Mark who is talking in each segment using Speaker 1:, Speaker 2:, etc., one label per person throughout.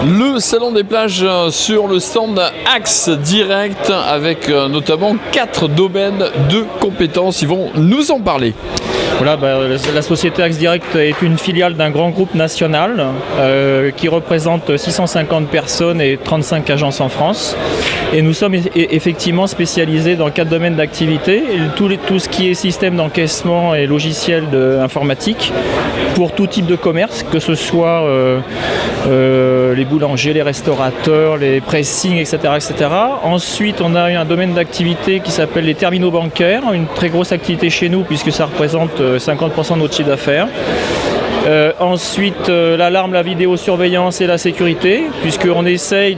Speaker 1: Le salon des plages sur le stand Axe Direct avec notamment 4 domaines de compétences. Ils vont nous en parler.
Speaker 2: Voilà, la société Axe Direct est une filiale d'un grand groupe national qui représente 650 personnes et 35 agences en France. Et nous sommes effectivement spécialisés dans 4 domaines d'activité. Tout ce qui est système d'encaissement et logiciel informatique pour tout type de commerce, que ce soit les boulangers, les restaurateurs, les pressings, etc., etc. Ensuite, on a un domaine d'activité qui s'appelle les terminaux bancaires, une très grosse activité chez nous puisque ça représente 50% de notre chiffre d'affaires. Ensuite, l'alarme, la vidéosurveillance et la sécurité, puisqu'on essaye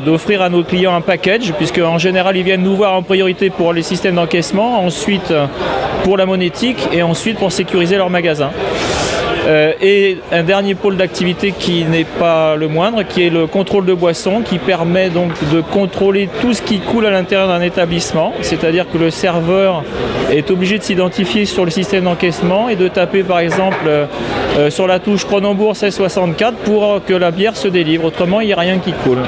Speaker 2: d'offrir à nos clients un package, puisque en général ils viennent nous voir en priorité pour les systèmes d'encaissement, ensuite pour la monétique et ensuite pour sécuriser leur magasin. Et un dernier pôle d'activité qui n'est pas le moindre, qui est le contrôle de boissons, qui permet donc de contrôler tout ce qui coule à l'intérieur d'un établissement, c'est-à-dire que le serveur est obligé de s'identifier sur le système d'encaissement et de taper par exemple sur la touche Cronenbourg 1664 pour que la bière se délivre, autrement il n'y a rien qui coule.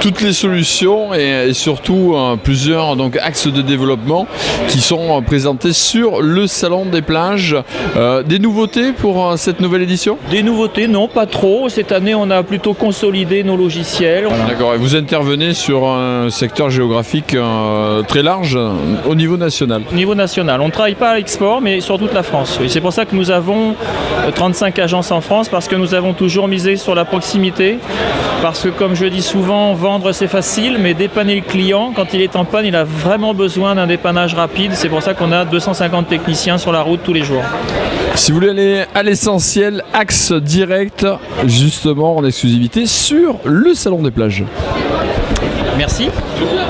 Speaker 1: Toutes les solutions et surtout plusieurs axes de développement qui sont présentés sur le salon des plages. Des nouveautés pour cette nouvelle édition ?
Speaker 2: Des nouveautés, non, pas trop. Cette année, on a plutôt consolidé nos logiciels.
Speaker 1: Voilà. D'accord, et vous intervenez sur un secteur géographique très large au niveau national ?
Speaker 2: Au niveau national. On ne travaille pas à l'export, mais sur toute la France. Et c'est pour ça que nous avons 35 agences en France, parce que nous avons toujours misé sur la proximité. Parce que, comme je dis souvent, vendre c'est facile, mais dépanner le client, quand il est en panne, il a vraiment besoin d'un dépannage rapide. C'est pour ça qu'on a 250 techniciens sur la route tous les jours.
Speaker 1: Si vous voulez aller à l'essentiel, Axe Direct, justement en exclusivité sur le salon des plages.
Speaker 2: Merci.